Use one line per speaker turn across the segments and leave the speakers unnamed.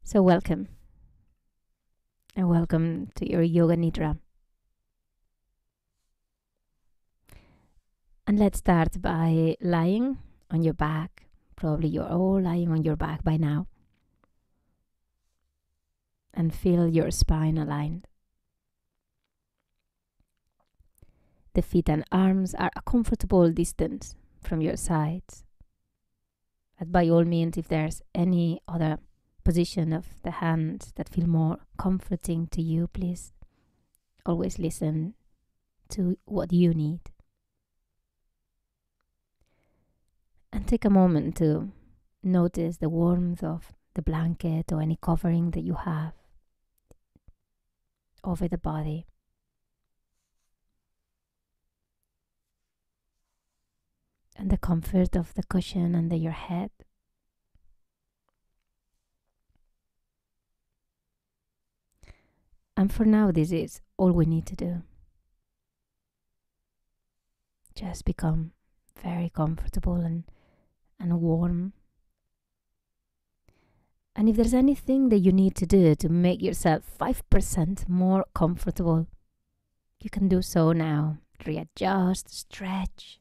So welcome, and welcome to your Yoga Nidra. And let's start by lying on your back. Probably you're all lying on your back by now. And feel your spine aligned. The feet and arms are a comfortable distance from your sides. But by all means, if there's any other position of the hands that feel more comforting to you, please always listen to what you need. And take a moment to notice the warmth of the blanket or any covering that you have over the body. And the comfort of the cushion under your head. And for now, this is all we need to do. Just become very comfortable and warm. And if there's anything that you need to do to make yourself 5% more comfortable, you can do so now. Readjust, stretch.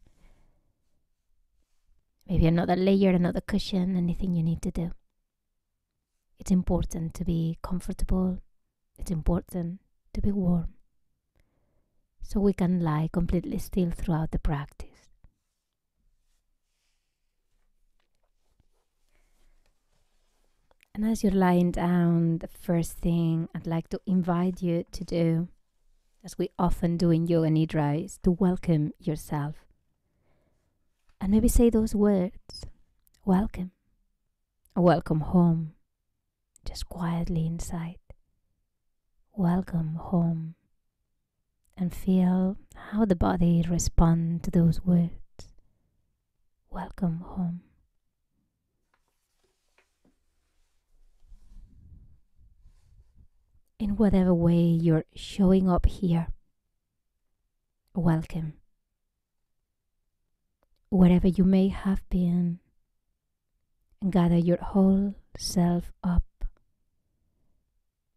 Maybe another layer, another cushion, anything you need to do. It's important to be comfortable. It's important to be warm. So we can lie completely still throughout the practice. And as you're lying down, the first thing I'd like to invite you to do, as we often do in Yoga Nidra, is to welcome yourself. And maybe say those words, welcome, or welcome home, just quietly inside. Welcome home. And feel how the body responds to those words. Welcome home. In whatever way you're showing up here, welcome. Wherever you may have been, gather your whole self up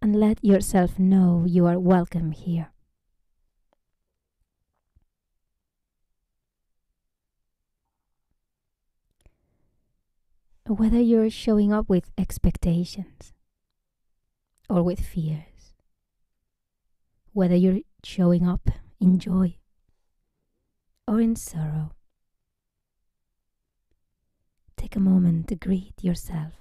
and let yourself know you are welcome here. Whether you're showing up with expectations or with fears, whether you're showing up in joy or in sorrow, take a moment to greet yourself.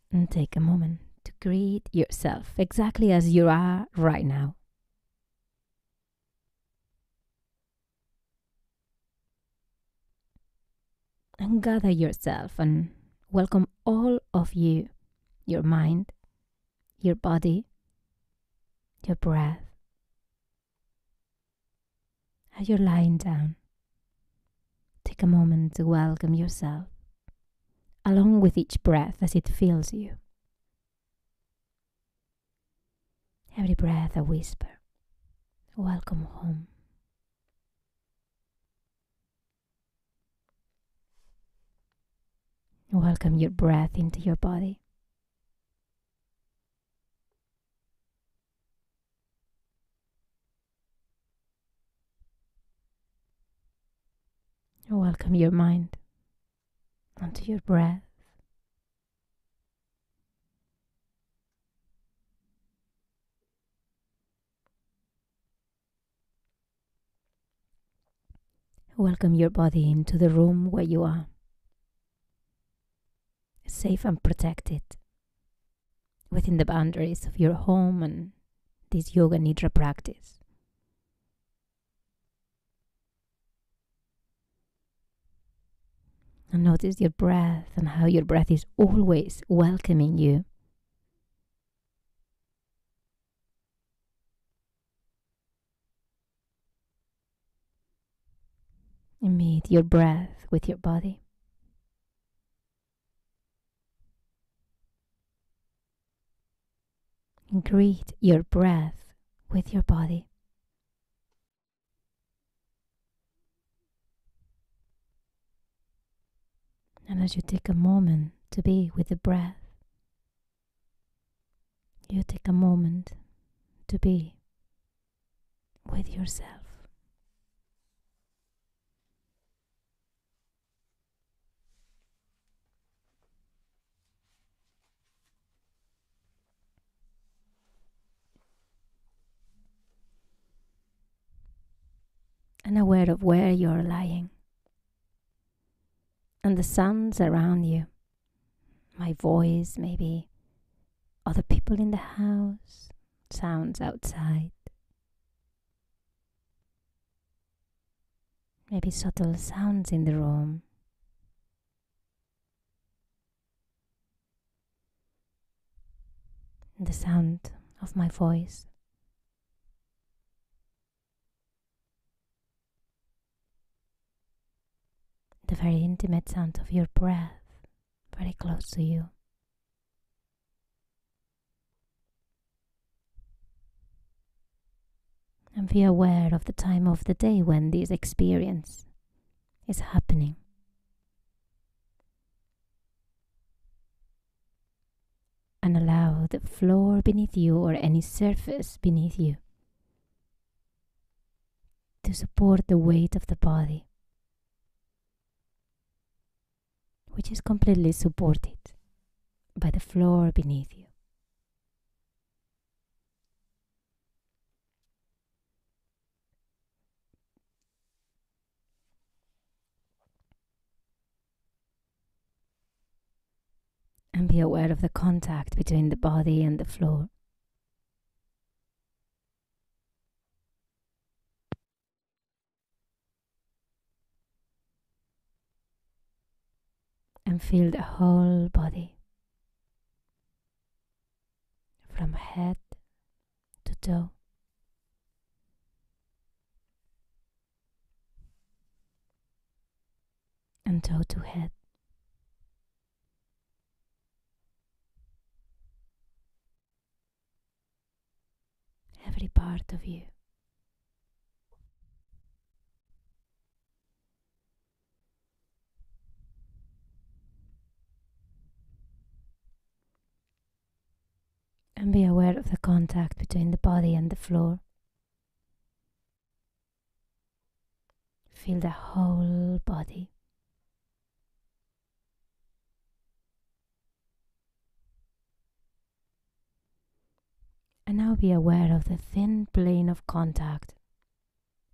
And take a moment to greet yourself exactly as you are right now. And gather yourself and welcome all of you, your mind, your body, your breath. As you're lying down, take a moment to welcome yourself, along with each breath as it fills you. Every breath a whisper. Welcome home. Welcome your breath into your body. Welcome your mind onto your breath. Welcome your body into the room where you are, safe and protected within the boundaries of your home and this Yoga Nidra practice. And notice your breath and how your breath is always welcoming you. And meet your breath with your body. and greet your breath with your body. And as you take a moment to be with the breath, you take a moment to be with yourself. And aware of where you're lying and the sounds around you. My voice, maybe other people in the house, sounds outside, maybe subtle sounds in the room. The sound of my voice. The very intimate sound of your breath, very close to you. And be aware of the time of the day when this experience is happening. And allow the floor beneath you or any surface beneath you to support the weight of the body, which is completely supported by the floor beneath you. And be aware of the contact between the body and the floor. And feel the whole body, from head to toe. And toe to head. Every part of you. And be aware of the contact between the body and the floor. Feel the whole body. And now be aware of the thin plane of contact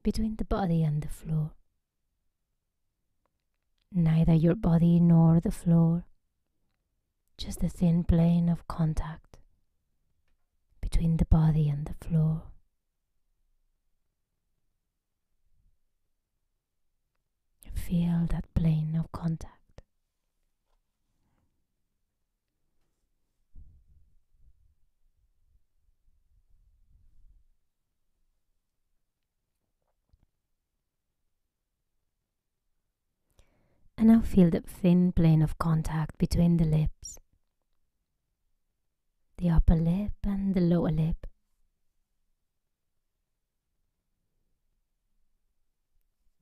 between the body and the floor. Neither your body nor the floor, just the thin plane of contact between the body and the floor. Feel that plane of contact. And now feel the thin plane of contact between the lips, the upper lip and the lower lip.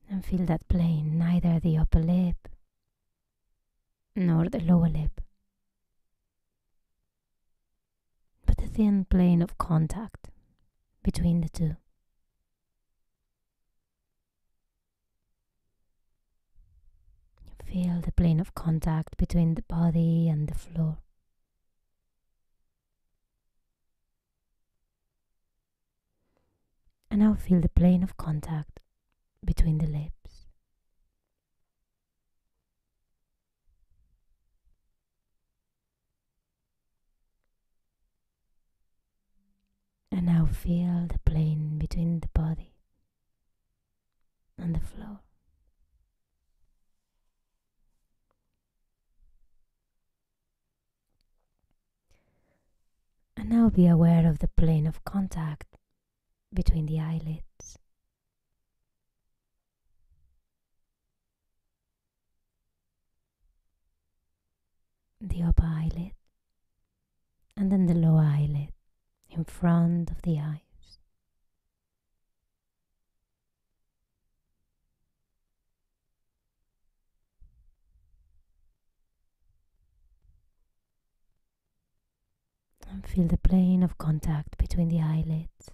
And feel that plane, neither the upper lip nor the lower lip, but the thin plane of contact between the two. Feel the plane of contact between the body and the floor. And now feel the plane of contact between the lips. And now feel the plane between the body and the floor. And now be aware of the plane of contact between the eyelids. The upper eyelid and then the lower eyelid in front of the eyes. And feel the plane of contact between the eyelids.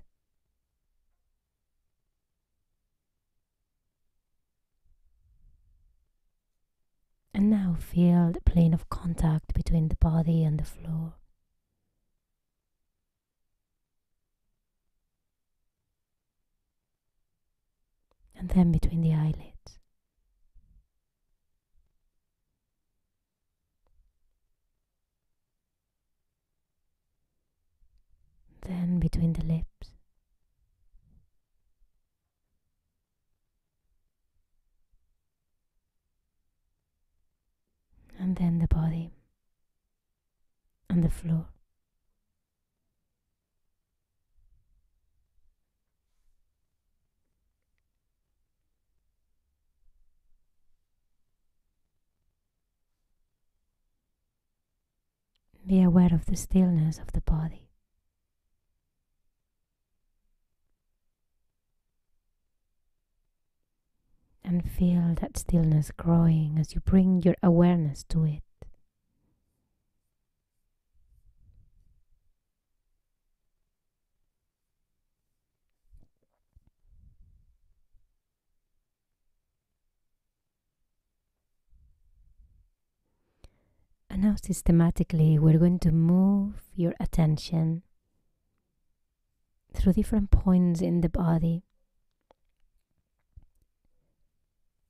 And now feel the plane of contact between the body and the floor. And then between the eyelids. Then between the lips. And then the body and the floor. Be aware of the stillness of the body. And feel that stillness growing as you bring your awareness to it. And now systematically we're going to move your attention through different points in the body.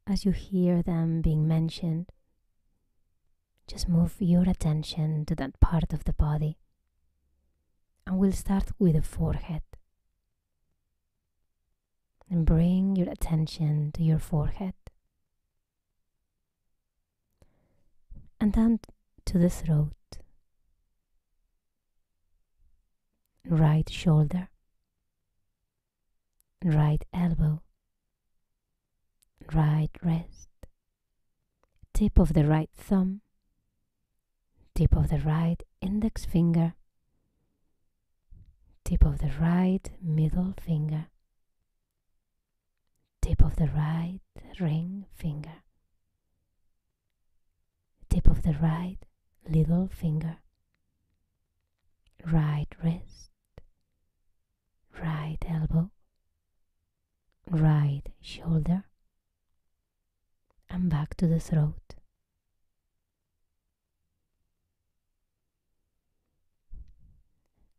As you hear them being mentioned, just move your attention to that part of the body. And we'll start with the forehead. And bring your attention to your forehead. And down to the throat. Right shoulder. Right elbow. Right wrist. Tip of the right thumb. Tip of the right index finger. Tip of the right middle finger. Tip of the right ring finger. Tip of the right little finger. Right wrist. Right elbow. Right shoulder. And back to the throat.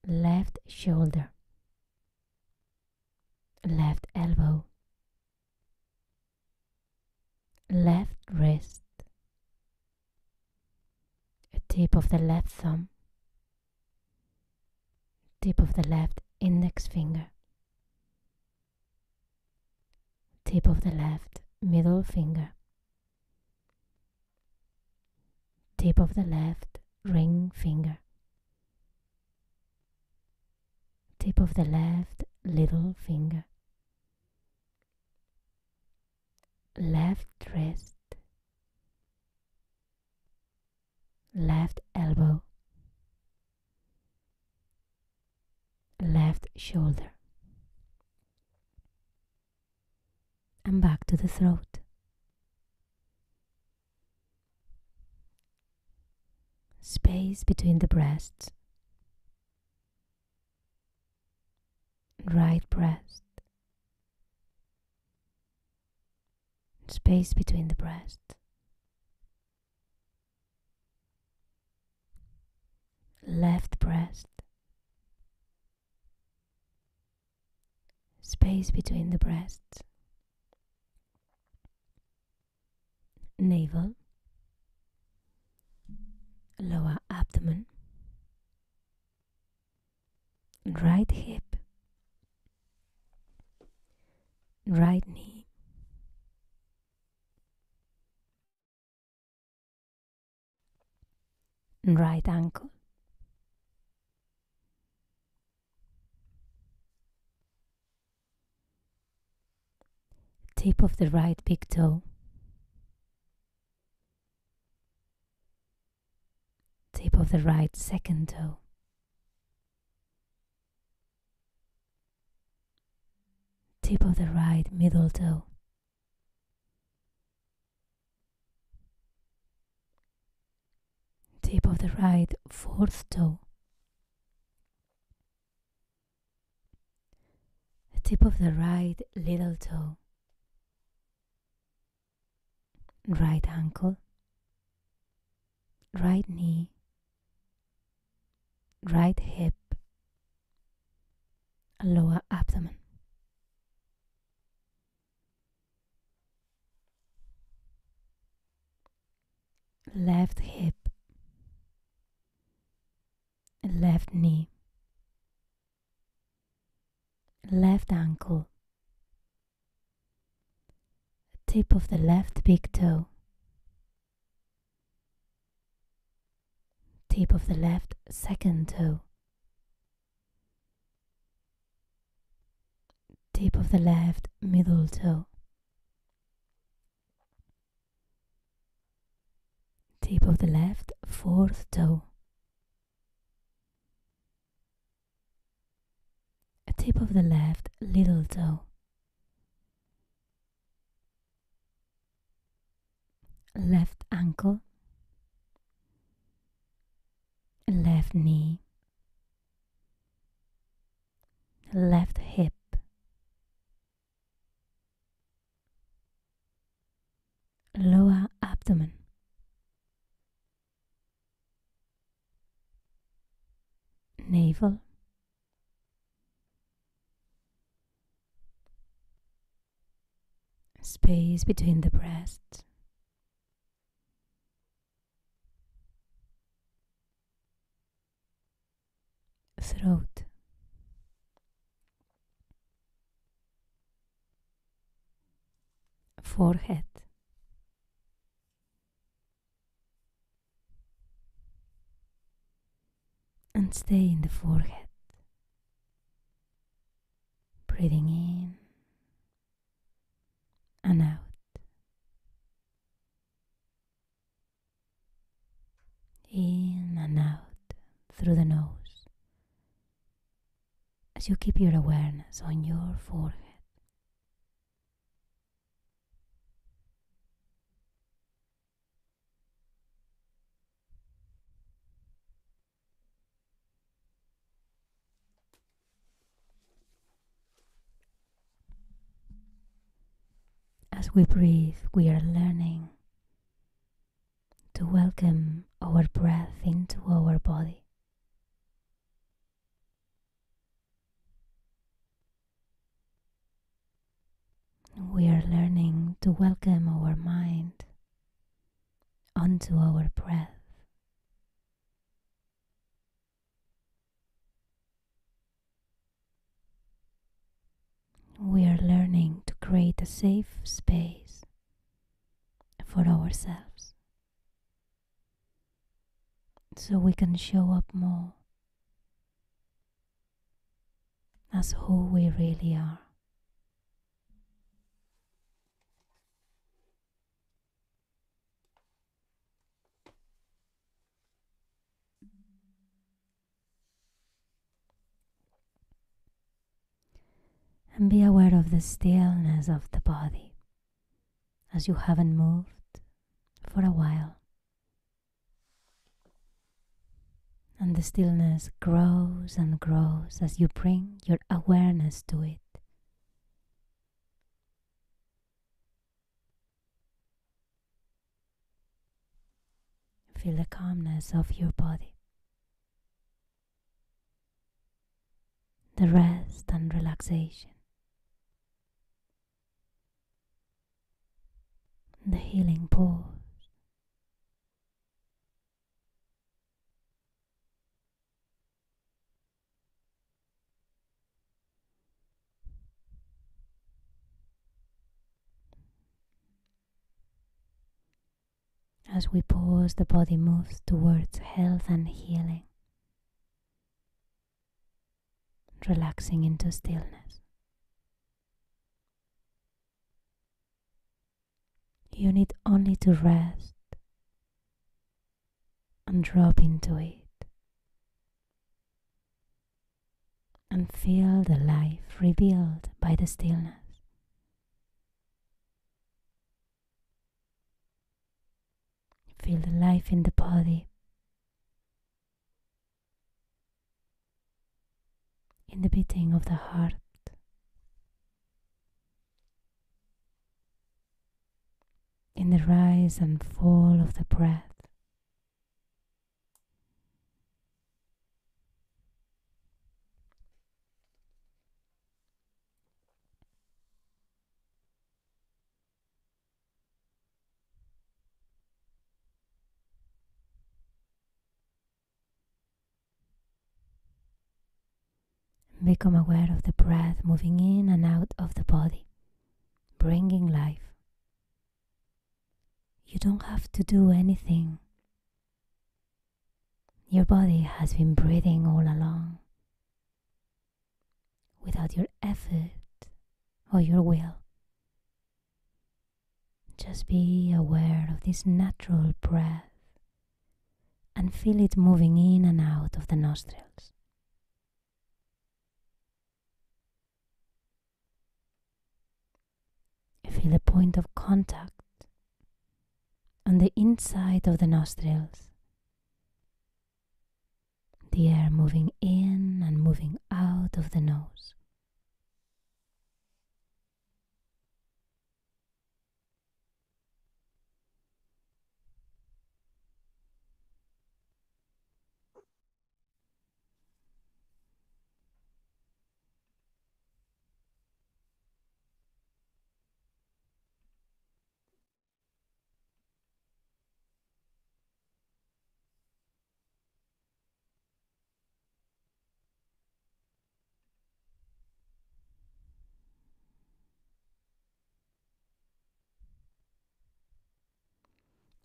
Left shoulder. Left elbow. Left wrist. Tip of the left thumb. Tip of the left index finger. Tip of the left middle finger. Tip of the left ring finger. Tip of the left little finger. Left wrist. Left elbow. Left shoulder. And back to the throat. Space between the breasts. Right breast. Space between the breasts. Left breast. Space between the breasts. Navel. Lower abdomen. Right hip. Right knee. Right ankle. Tip of the right big toe. Tip of the right second toe. tip of the right middle toe, tip of the right fourth toe, the tip of the right little toe, right ankle, right knee, right hip, lower abdomen. Left hip, left knee, left ankle, tip of the left big toe, tip of the left second toe, tip of the left middle toe, tip of the left fourth toe, a tip of the left little toe, left ankle, left knee, left hip, lower abdomen, navel, space between the breasts, throat, forehead, and stay in the forehead, breathing in and out. In and out through the nose as you keep your awareness on your forehead. As we breathe, we are learning to welcome our breath into our body. We are learning to welcome our mind onto our breath. We are learning to create a safe space for ourselves so we can show up more as who we really are. And be aware of the stillness of the body as you haven't moved for a while. And the stillness grows and grows as you bring your awareness to it. Feel the calmness of your body, the rest and relaxation, the healing pause. As we pause, the body moves towards health and healing, relaxing into stillness. You need only to rest and drop into it and feel the life revealed by by the stillness. Feel the life in the body, in the beating of the heart, in the rise and fall of the breath. Become aware of the breath moving in and out of the body, bringing life. You don't have to do anything. Your body has been breathing all along, without your effort or your will. Just be aware of this natural breath and feel it moving in and out of the nostrils. Feel the point of contact on the inside of the nostrils, the air moving in and moving out of the nose.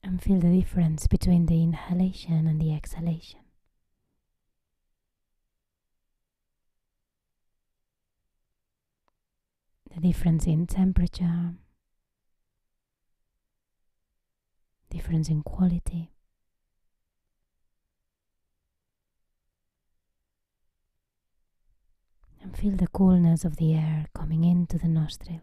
And feel the difference between the inhalation and the exhalation. The difference in temperature, difference in quality. And feel the coolness of the air coming into the nostrils.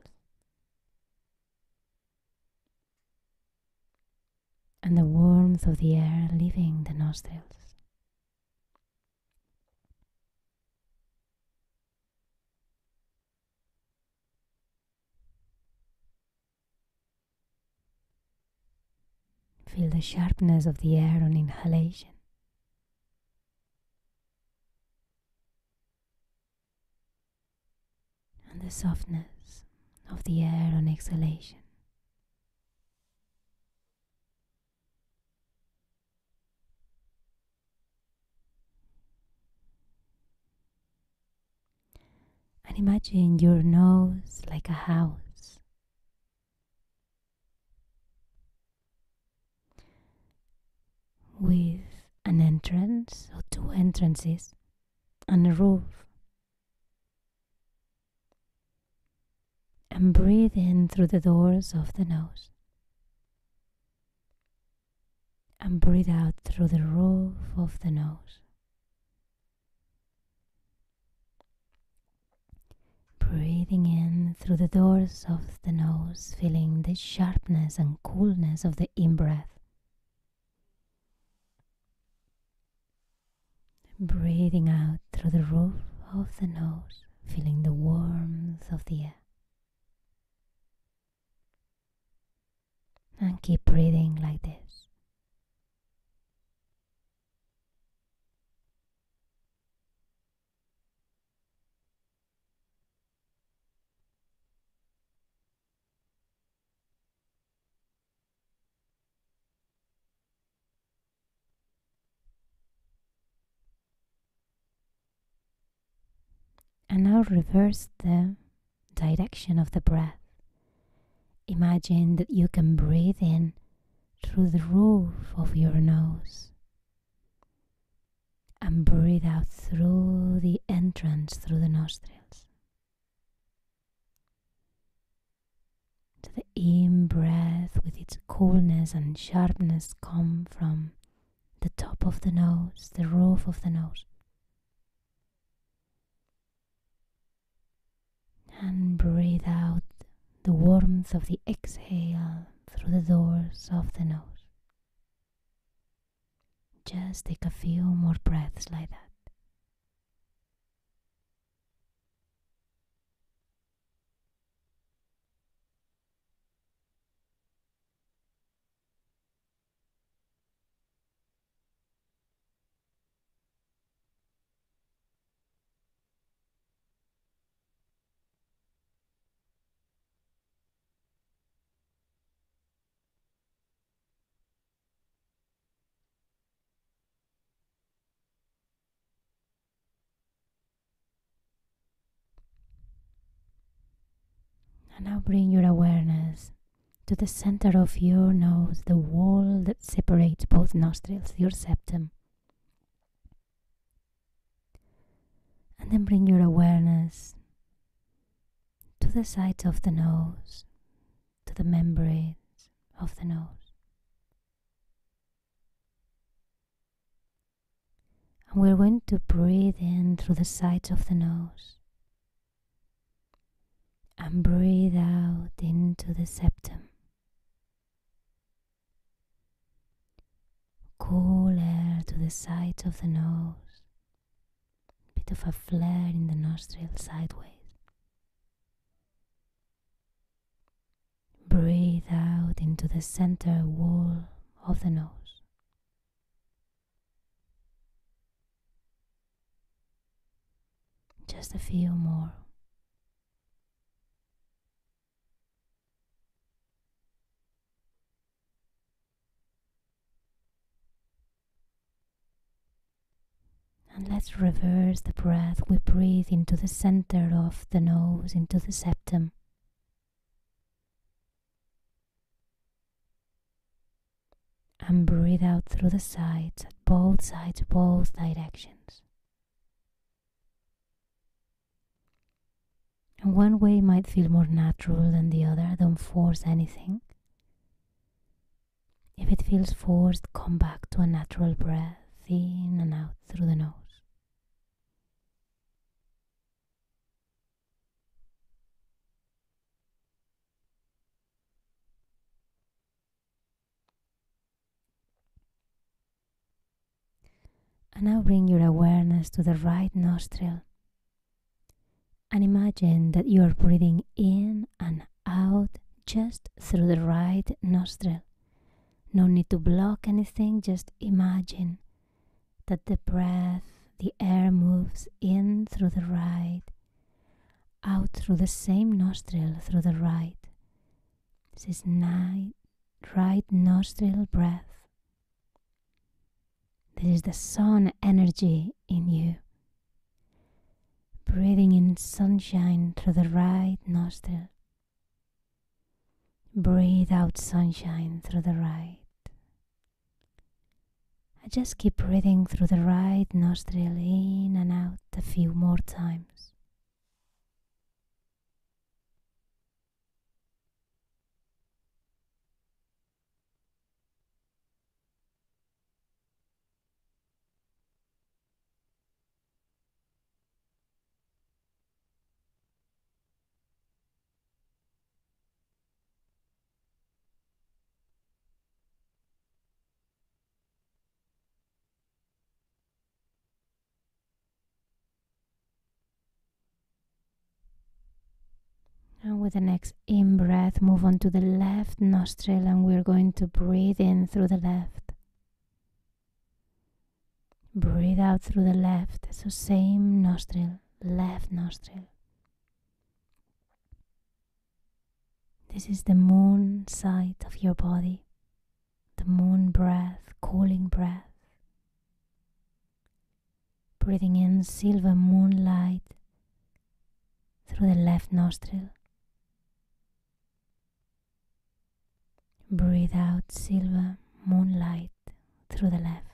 And the warmth of the air leaving the nostrils. Feel the sharpness of the air on inhalation. And the softness of the air on exhalation. And imagine your nose like a house. With an entrance or two entrances and a roof. And breathe in through the doors of the nose. And breathe out through the roof of the nose. Breathing in through the doors of the nose, feeling the sharpness and coolness of the in-breath. Breathing out through the roof of the nose, feeling the warmth of the air. And keep breathing like this. And now reverse the direction of the breath. Imagine that you can breathe in through the roof of your nose and breathe out through the entrance through the nostrils. So the in-breath with its coolness and sharpness come from the top of the nose, the roof of the nose. And breathe out the warmth of the exhale through the doors of the nose. Just take a few more breaths like that. And now bring your awareness to the center of your nose, the wall that separates both nostrils, your septum. And then bring your awareness to the sides of the nose, to the membranes of the nose. And we're going to breathe in through the sides of the nose and breathe out into the septum. Cool air to the sides of the nose, bit of a flare in the nostril sideways. Breathe out into the center wall of the nose. Just a few more. And let's reverse the breath. We breathe into the center of the nose, into the septum. And breathe out through the sides, both directions. And one way might feel more natural than the other. Don't force anything. If it feels forced, come back to a natural breath, in and out through the nose. And now bring your awareness to the right nostril. And imagine that you are breathing in and out just through the right nostril. No need to block anything, just imagine that the breath, the air moves in through the right, out through the same nostril through the right. This is right nostril breath. This is the sun energy in you. Breathing in sunshine through the right nostril. Breathe out sunshine through the right. And just keep breathing through the right nostril in and out a few more times. And with the next in-breath, move on to the left nostril and we're going to breathe in through the left. Breathe out through the left, so same nostril, left nostril. This is the moon side of your body, the moon breath, cooling breath. Breathing in silver moonlight through the left nostril. Breathe out silver moonlight through the left.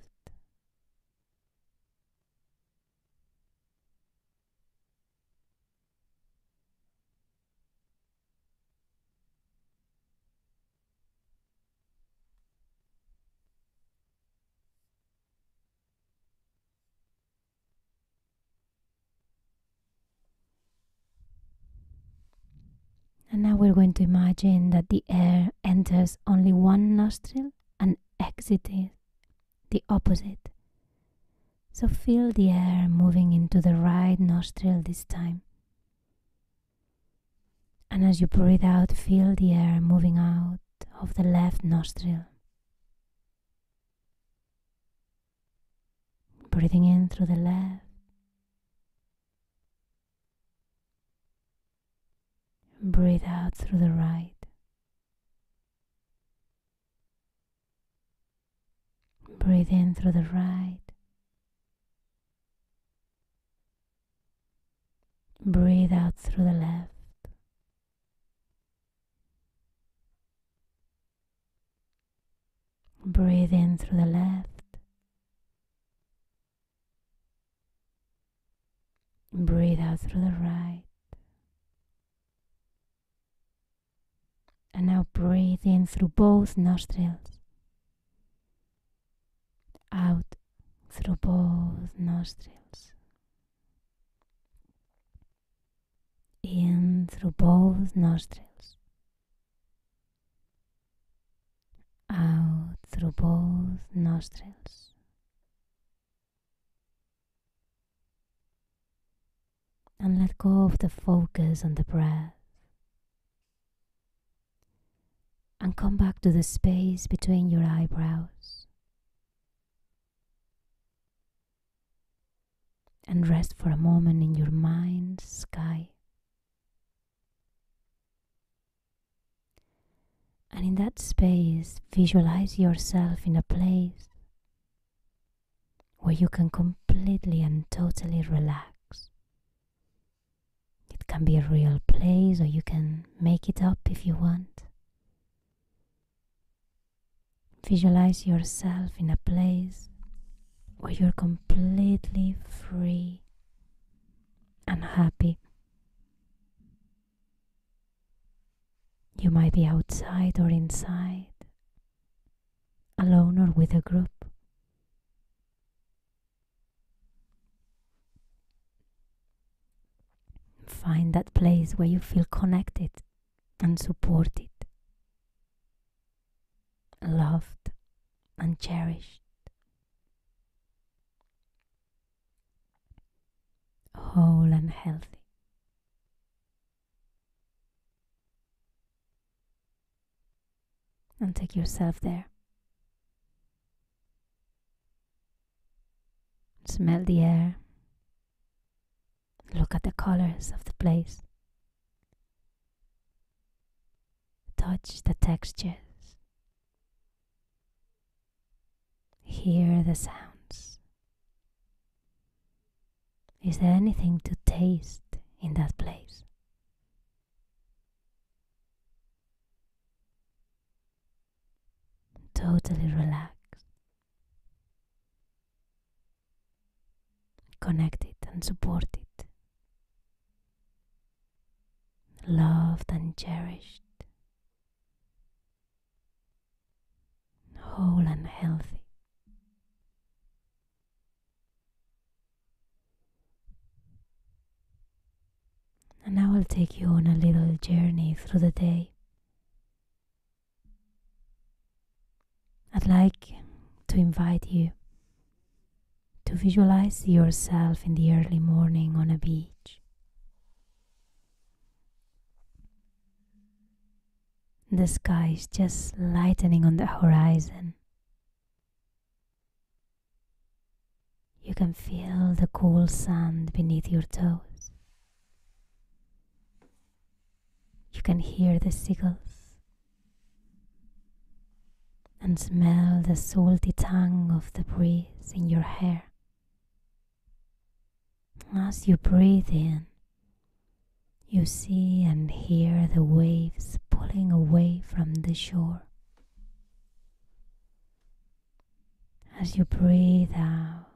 now we're going to imagine that the air enters only one nostril and exits the opposite. So feel the air moving into the right nostril this time. And as you breathe out, feel the air moving out of the left nostril. Breathing in through the left. Breathe out through the right. Breathe in through the right. Breathe out through the left. Breathe in through the left. Breathe out through the right. And now breathe in through both nostrils. Out through both nostrils. In through both nostrils. Out through both nostrils. And let go of the focus on the breath. And come back to the space between your eyebrows. And rest for a moment in your mind's sky. And in that space, visualize yourself in a place where you can completely and totally relax. It can be a real place, or you can make it up if you want. Visualize yourself in a place where you're completely free and happy. You might be outside or inside, alone or with a group. Find that place where you feel connected and supported, loved and cherished, whole and healthy. And take yourself there. Smell the air. Look at the colors of the place. Touch the textures. Hear the sounds. Is there anything to taste in that place? Totally relaxed, connected and supported, loved and cherished, whole and healthy. And now I'll take you on a little journey through the day. I'd like to invite you to visualize yourself in the early morning on a beach. The sky is just lightening on the horizon. You can feel the cool sand beneath your toes. You can hear the seagulls and smell the salty tongue of the breeze in your hair. As you breathe in, you see and hear the waves pulling away from the shore. As you breathe out,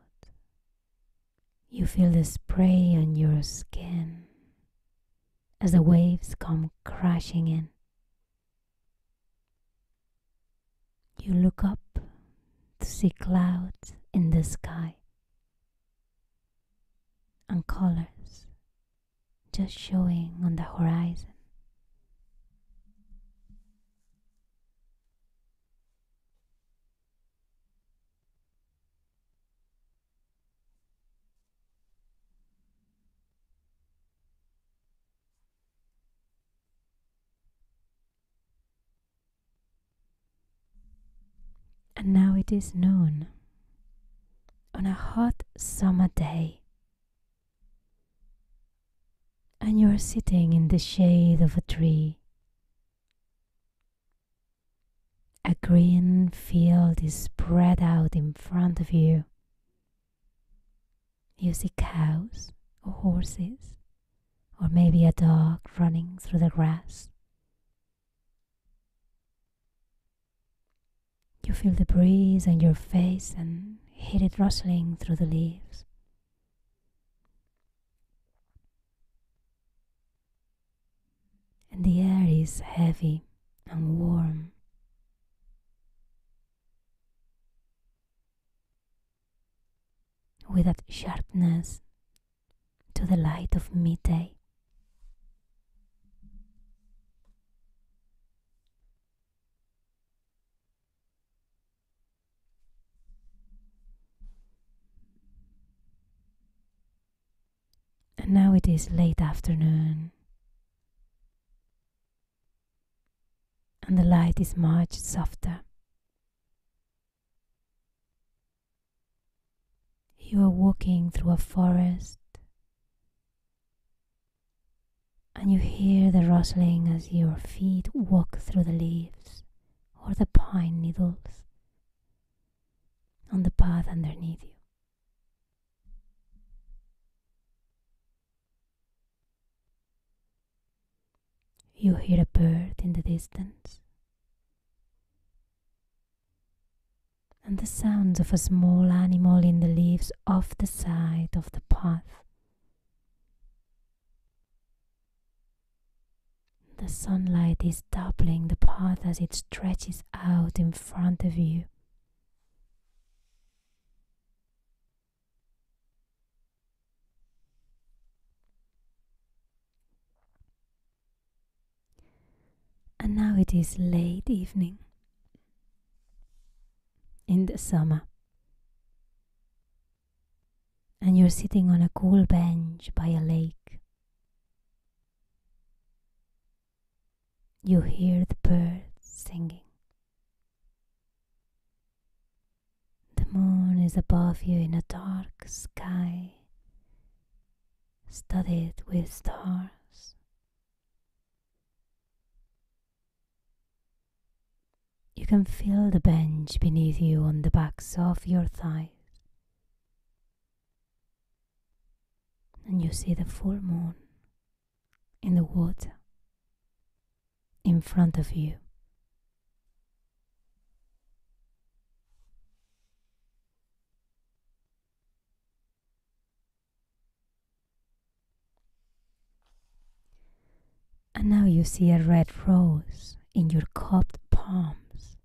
you feel the spray on your skin as the waves come crashing in. You look up to see clouds in the sky and colors just showing on the horizon. And now it is noon on a hot summer day, and you are sitting in the shade of a tree. A green field is spread out in front of you. You see cows or horses, or maybe a dog running through the grass. You feel the breeze on your face and hear it rustling through the leaves. And the air is heavy and warm. With that sharpness to the light of midday. And now it is late afternoon, and the light is much softer. You are walking through a forest, and you hear the rustling as your feet walk through the leaves or the pine needles on the path underneath you. You hear a bird in the distance, and the sounds of a small animal in the leaves off the side of the path. The sunlight is doubling the path as it stretches out in front of you. And now it is late evening in the summer, and you're sitting on a cool bench by a lake. You hear the birds singing. The moon is above you in a dark sky, studded with stars. You can feel the bench beneath you on the backs of your thighs. And you see the full moon in the water in front of you. And now you see a red rose in your cupped palms,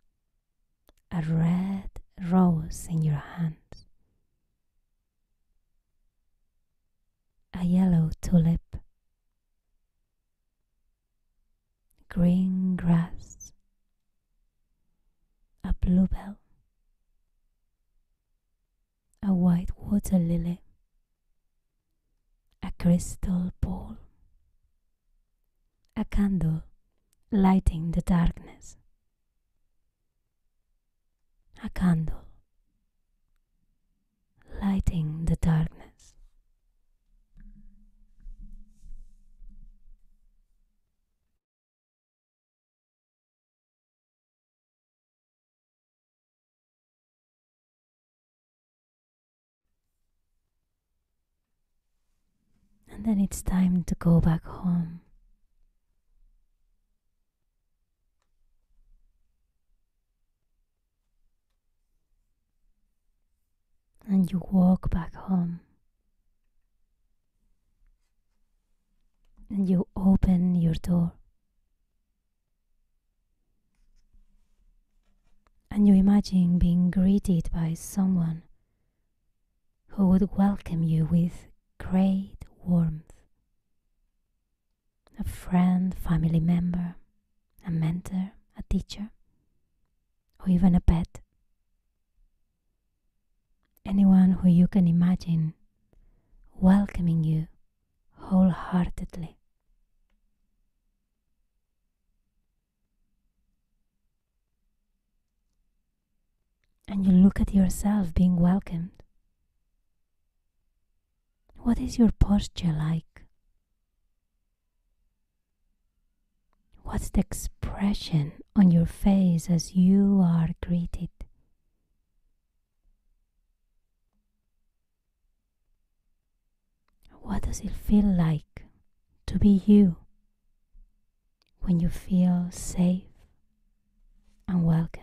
a red rose in your hands, a yellow tulip, green grass, a bluebell, a white water lily, a crystal ball, a candle lighting the darkness, a candle lighting the darkness. And then it's time to go back home. And you walk back home. And you open your door. And you imagine being greeted by someone who would welcome you with great warmth. A friend, family member, a mentor, a teacher, or even a pet. Anyone who you can imagine welcoming you wholeheartedly. and you look at yourself being welcomed. What is your posture like? What's the expression on your face as you are greeted? What does it feel like to be you when you feel safe and welcomed?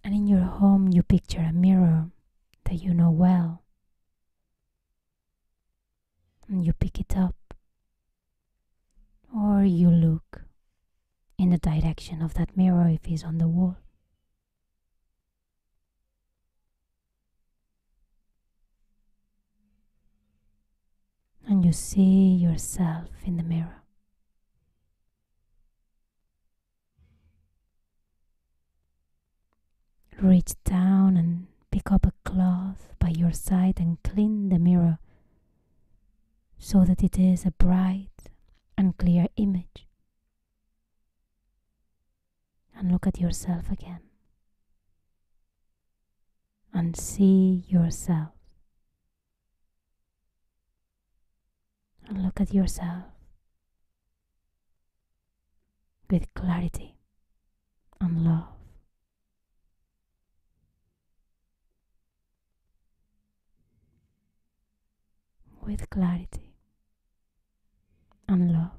And in your home, you picture a mirror that you know well, and you pick it up, or you look in the direction of that mirror if it's on the wall. And you see yourself in the mirror. Reach down and pick up a cloth by your side and clean the mirror so that it is a bright and clear image. And look at yourself again. And see yourself. And look at yourself with clarity and love. With clarity and love.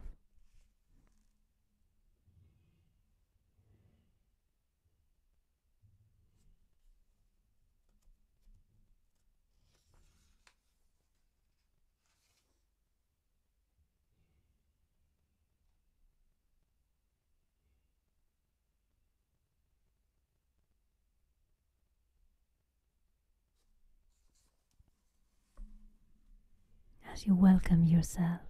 As you welcome yourself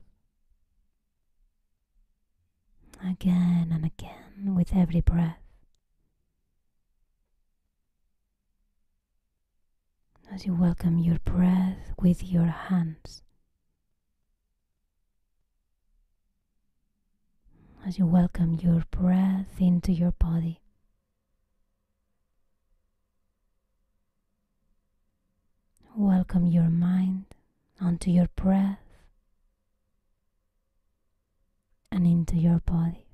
again and again with every breath, as you welcome your breath with your hands, as you welcome your breath into your body, welcome your mind onto your breath and into your body.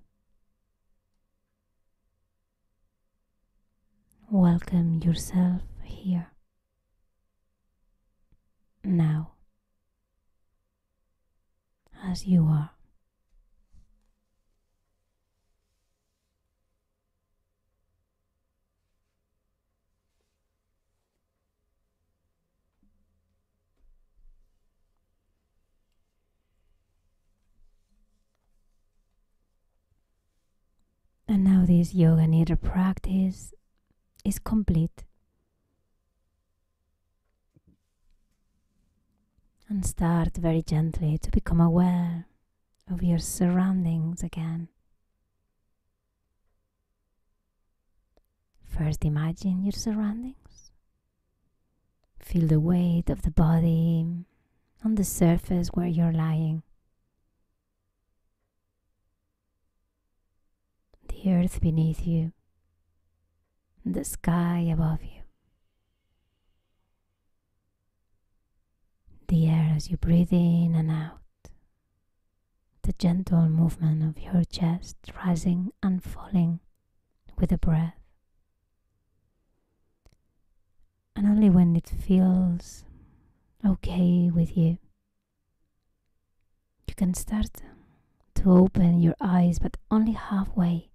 Welcome yourself here, now, as you are. And now this Yoga Nidra practice is complete. And start very gently to become aware of your surroundings again. First, imagine your surroundings. Feel the weight of the body on the surface where you're lying. The earth beneath you, the sky above you. The air as you breathe in and out. The gentle movement of your chest rising and falling with the breath. And only when it feels okay with you, you can start to open your eyes, but only halfway.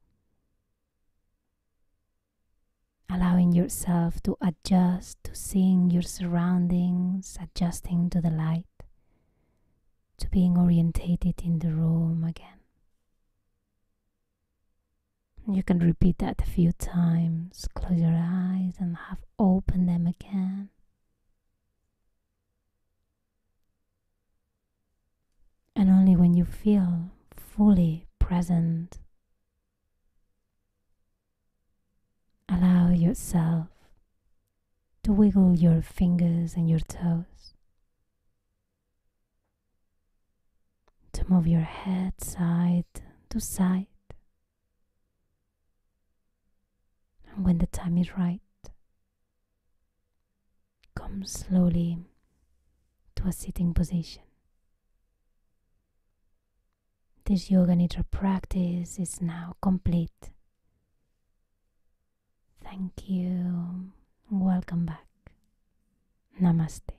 Allowing yourself to adjust to seeing your surroundings, adjusting to the light, to being orientated in the room again. You can repeat that a few times. Close your eyes and have open them again. And only when you feel fully present, allow yourself to wiggle your fingers and your toes, to move your head side to side, And when the time is right, come slowly to a sitting position. This Yoga Nidra practice is now complete. Thank you. Welcome back. Namaste.